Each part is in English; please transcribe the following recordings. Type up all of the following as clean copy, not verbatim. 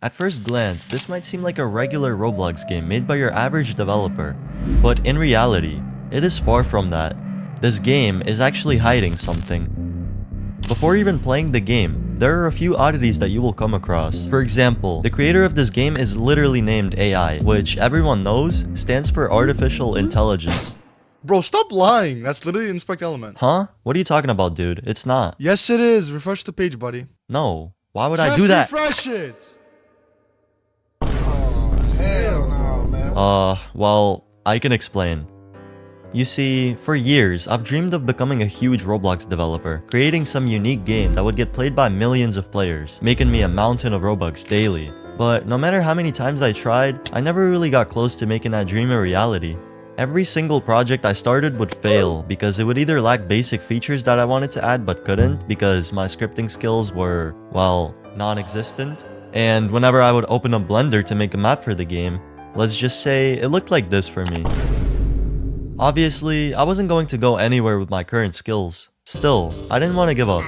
At first glance, this might seem like a regular Roblox game made by your average developer, but in reality, it is far from that. This game is actually hiding something. Before even playing the game, there are a few oddities that you will come across. For example, the creator of this game is literally named AI, which everyone knows stands for Artificial Intelligence. Bro, stop lying. That's literally Inspect Element. Huh? What are you talking about, dude? It's not. Yes, it is. Refresh the page, buddy. No. Why would I do that? Refresh it. Oh, hell no, man. Well, I can explain. You see, for years, I've dreamed of becoming a huge Roblox developer, creating some unique game that would get played by millions of players, making me a mountain of Robux daily. But no matter how many times I tried, I never really got close to making that dream a reality. Every single project I started would fail because it would either lack basic features that I wanted to add but couldn't because my scripting skills were, well, non-existent. And whenever I would open up Blender to make a map for the game, let's just say it looked like this for me. Obviously, I wasn't going to go anywhere with my current skills. Still, I didn't want to give up.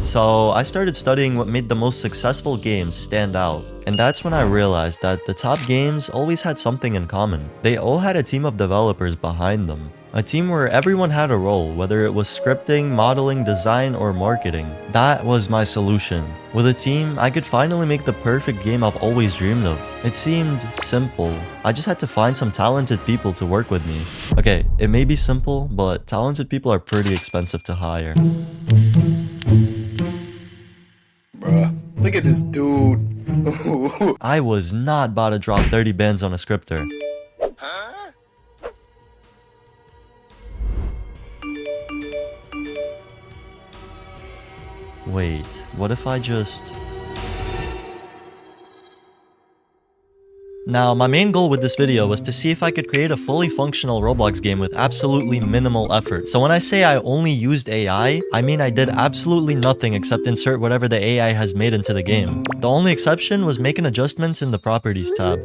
So I started studying what made the most successful games stand out. And that's when I realized that the top games always had something in common. They all had a team of developers behind them. A team where everyone had a role, whether it was scripting, modeling, design, or marketing. That was my solution. With a team, I could finally make the perfect game I've always dreamed of. It seemed simple. I just had to find some talented people to work with me. Okay, it may be simple, but talented people are pretty expensive to hire. Bruh, look at this dude. I was not about to drop 30 bands on a scripter. Wait, what if I just... Now, my main goal with this video was to see if I could create a fully functional Roblox game with absolutely minimal effort. So when I say I only used AI, I mean I did absolutely nothing except insert whatever the AI has made into the game. The only exception was making adjustments in the Properties tab.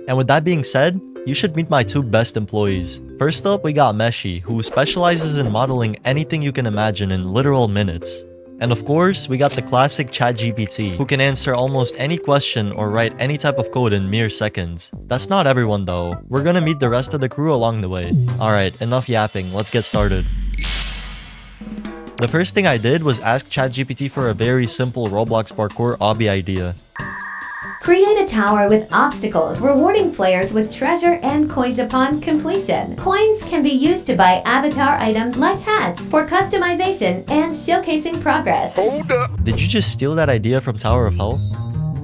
And with that being said, you should meet my two best employees. First up, we got Meshi, who specializes in modeling anything you can imagine in literal minutes. And of course, we got the classic ChatGPT, who can answer almost any question or write any type of code in mere seconds. That's not everyone though. We're gonna meet the rest of the crew along the way. Alright, enough yapping, let's get started. The first thing I did was ask ChatGPT for a very simple Roblox parkour obby idea. Create a tower with obstacles, rewarding players with treasure and coins upon completion. Coins can be used to buy avatar items like hats for customization and showcasing progress. Hold up. Did you just steal that idea from Tower of Hell?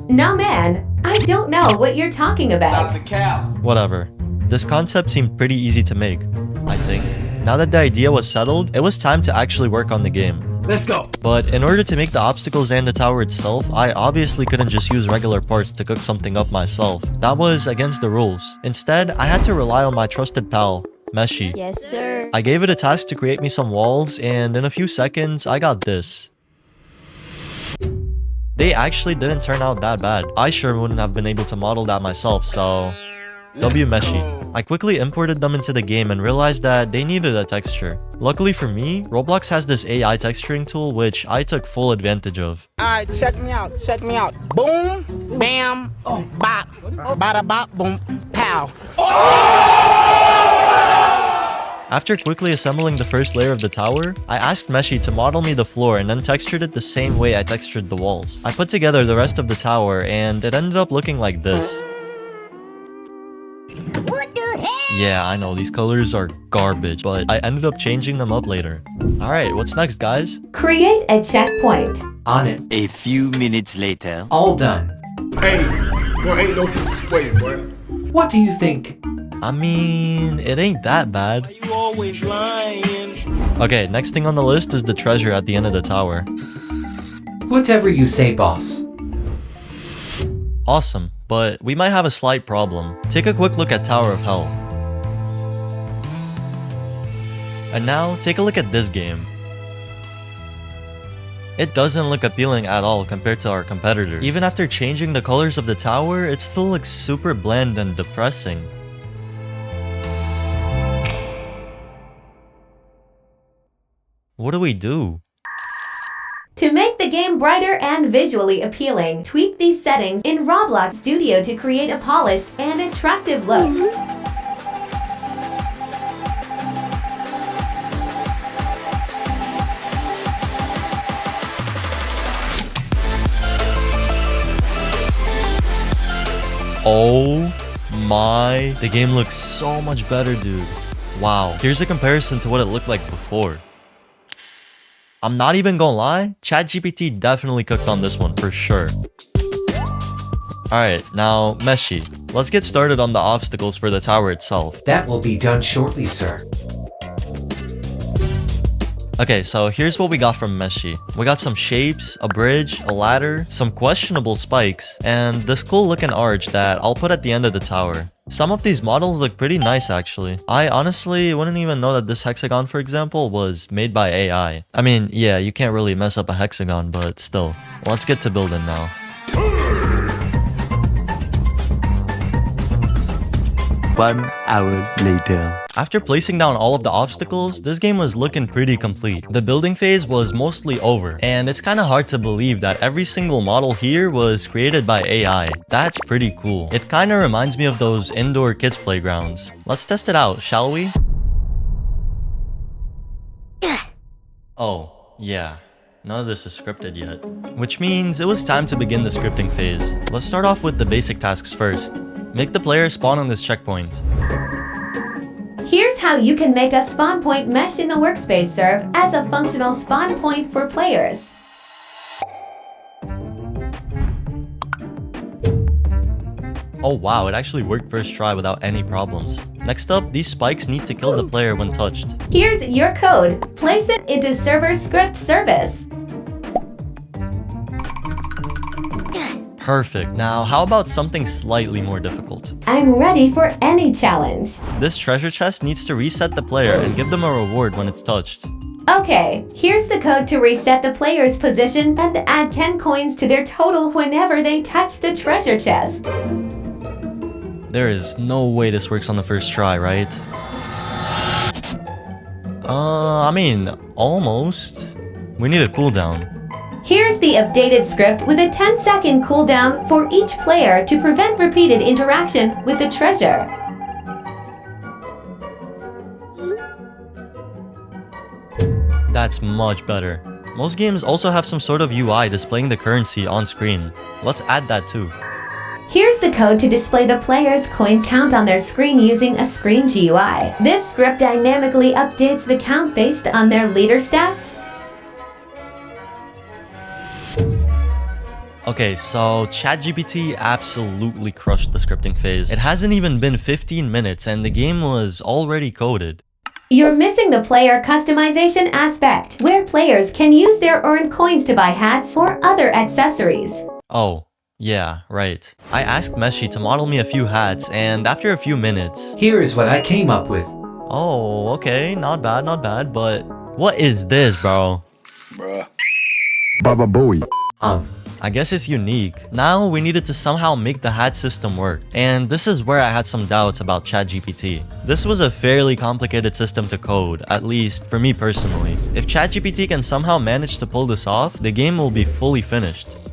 Nah man, I don't know what you're talking about. Whatever. This concept seemed pretty easy to make, I think. Now that the idea was settled, it was time to actually work on the game. Let's go. But in order to make the obstacles and the tower itself, I obviously couldn't just use regular parts to cook something up myself. That was against the rules. Instead, I had to rely on my trusted pal, Meshi. Yes, sir. I gave it a task to create me some walls, and in a few seconds, I got this. They actually didn't turn out that bad. I sure wouldn't have been able to model that myself, so... W Meshi. I quickly imported them into the game and realized that they needed a texture. Luckily for me, Roblox has this AI texturing tool which I took full advantage of. Alright, check me out, Boom, bam, bop, bada bop, boom, pow. After quickly assembling the first layer of the tower, I asked Meshi to model me the floor and then textured it the same way I textured the walls. I put together the rest of the tower and it ended up looking like this. What the heck? Yeah, I know, these colors are garbage, but I ended up changing them up later. Alright, what's next, guys? Create a checkpoint. On it. A few minutes later. All done. Hey, boy, ain't no wait, boy. What do you think? I mean, it ain't that bad. You always lying. Okay, next thing on the list is the treasure at the end of the tower. Whatever you say, boss. Awesome, but we might have a slight problem. Take a quick look at Tower of Hell. And now, take a look at this game. It doesn't look appealing at all compared to our competitors. Even after changing the colors of the tower, it still looks super bland and depressing. What do we do? To make the game brighter and visually appealing, tweak these settings in Roblox Studio to create a polished and attractive look. Oh my, the game looks so much better, dude. Wow, here's a comparison to what it looked like before. I'm not even gonna lie, ChatGPT definitely cooked on this one for sure. Alright, now Meshi, let's get started on the obstacles for the tower itself. That will be done shortly, sir. Okay, so here's what we got from Meshi. We got some shapes, a bridge, a ladder, some questionable spikes, and this cool looking arch that I'll put at the end of the tower. Some of these models look pretty nice actually. I honestly wouldn't even know that this hexagon, for example, was made by AI. I mean, yeah, you can't really mess up a hexagon, but still. Let's get to building now. 1 hour later. After placing down all of the obstacles, this game was looking pretty complete. The building phase was mostly over, and it's kinda hard to believe that every single model here was created by AI. That's pretty cool. It kinda reminds me of those indoor kids playgrounds. Let's test it out, shall we? Oh, yeah. None of this is scripted yet. Which means it was time to begin the scripting phase. Let's start off with the basic tasks first. Make the player spawn on this checkpoint. Here's how you can make a spawn point mesh in the workspace serve as a functional spawn point for players. Oh wow, it actually worked first try without any problems. Next up, these spikes need to kill the player when touched. Here's your code. Place it into server script service. Perfect. Now, how about something slightly more difficult? I'm ready for any challenge. This treasure chest needs to reset the player and give them a reward when it's touched. Okay, here's the code to reset the player's position and add 10 coins to their total whenever they touch the treasure chest. There is no way this works on the first try, right? I mean, almost. We need a cooldown. Here's the updated script with a 10-second cooldown for each player to prevent repeated interaction with the treasure. That's much better. Most games also have some sort of UI displaying the currency on screen. Let's add that too. Here's the code to display the player's coin count on their screen using a screen GUI. This script dynamically updates the count based on their leader stats. Okay, so ChatGPT absolutely crushed the scripting phase. It hasn't even been 15 minutes and the game was already coded. You're missing the player customization aspect, where players can use their earned coins to buy hats or other accessories. Oh, yeah, right. I asked Meshi to model me a few hats and after a few minutes... Here is what I came up with. Oh, okay, not bad, but what is this, bro? Bruh. Baba Booey. I guess it's unique. Now we needed to somehow make the hat system work. And this is where I had some doubts about ChatGPT. This was a fairly complicated system to code, at least for me personally. If ChatGPT can somehow manage to pull this off, the game will be fully finished.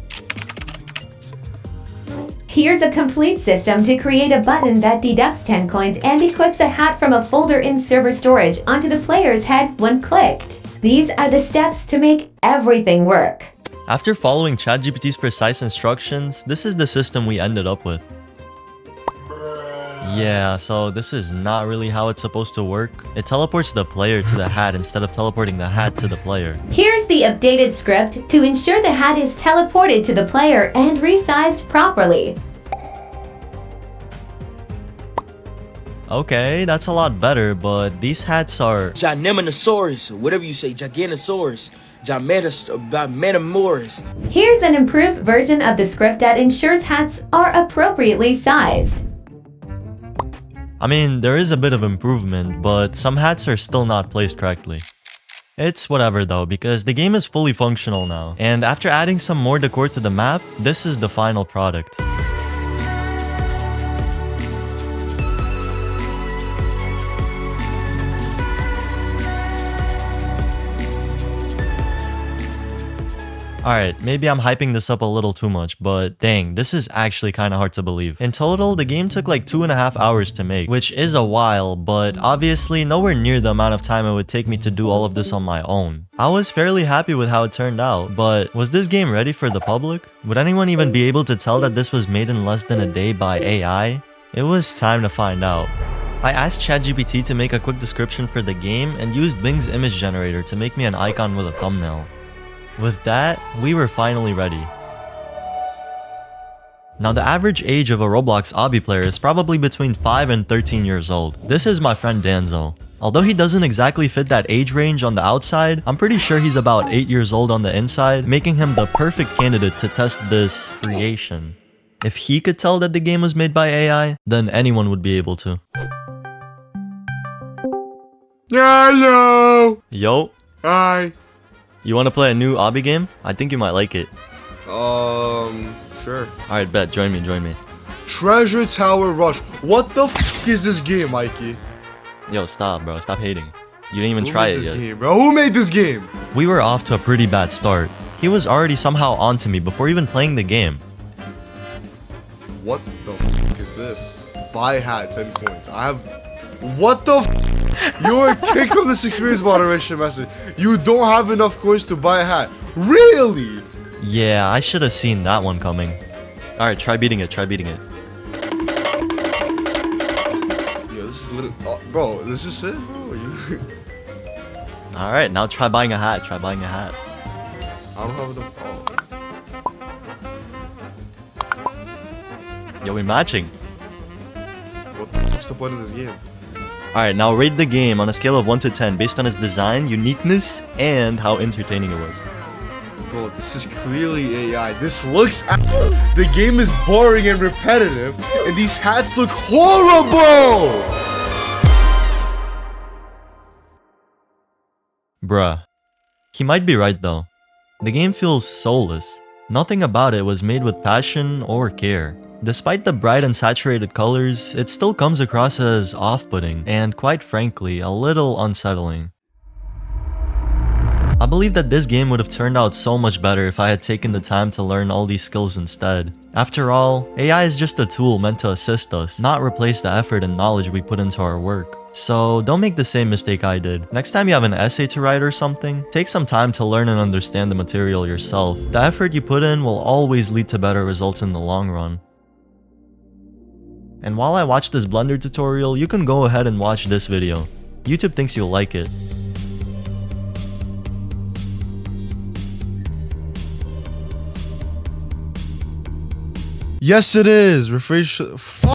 Here's a complete system to create a button that deducts 10 coins and equips a hat from a folder in server storage onto the player's head when clicked. These are the steps to make everything work. After following ChatGPT's precise instructions, this is the system we ended up with. Yeah, so this is not really how it's supposed to work. It teleports the player to the hat instead of teleporting the hat to the player. Here's the updated script to ensure the hat is teleported to the player and resized properly. Okay, that's a lot better, but these hats are... Gigantosaurus, whatever you say, Gigantosaurus, Gigantosaurus. Here's an improved version of the script that ensures hats are appropriately sized. I mean, there is a bit of improvement, but some hats are still not placed correctly. It's whatever though, because the game is fully functional now. And after adding some more decor to the map, this is the final product. Alright, maybe I'm hyping this up a little too much, but dang, this is actually kinda hard to believe. In total, the game took like 2.5 hours to make, which is a while, but obviously nowhere near the amount of time it would take me to do all of this on my own. I was fairly happy with how it turned out, but was this game ready for the public? Would anyone even be able to tell that this was made in less than a day by AI? It was time to find out. I asked ChatGPT to make a quick description for the game and used Bing's image generator to make me an icon with a thumbnail. With that, we were finally ready. Now the average age of a Roblox obby player is probably between 5 and 13 years old. This is my friend Danzo. Although he doesn't exactly fit that age range on the outside, I'm pretty sure he's about 8 years old on the inside, making him the perfect candidate to test this creation. If he could tell that the game was made by AI, then anyone would be able to. Hello. Yo, Hi. you wanna play a new obby game? I think you might like it. Sure. Alright, bet, join me. Treasure Tower Rush. What the f is this game, Mikey? Yo, stop bro, stop hating. You didn't even Who try made it this yet. game, bro? Who made this game? We were off to a pretty bad start. He was already somehow onto me before even playing the game. What the f is this? Buy hat, 10 coins. I have... What the f? You were kicked from this experience moderation message. You don't have enough coins to buy a hat. Really? Yeah, I should have seen that one coming. Alright, try beating it. Yo, this is literally... Oh, bro, this is it, bro? You... Alright, now try buying a hat. I don't have enough... Oh. Yo, we're matching. What the fuck's the point of this game? Alright, now rate the game on a scale of 1 to 10 based on its design, uniqueness, and how entertaining it was. Bro, this is clearly AI. This looks... The game is boring and repetitive, and these hats look horrible! Bruh. He might be right though. The game feels soulless. Nothing about it was made with passion or care. Despite the bright and saturated colors, it still comes across as off-putting and, quite frankly, a little unsettling. I believe that this game would have turned out so much better if I had taken the time to learn all these skills instead. After all, AI is just a tool meant to assist us, not replace the effort and knowledge we put into our work. So don't make the same mistake I did. Next time you have an essay to write or something, take some time to learn and understand the material yourself. The effort you put in will always lead to better results in the long run. And while I watch this Blender tutorial, you can go ahead and watch this video. YouTube thinks you'll like it. Yes, it is. Refresh...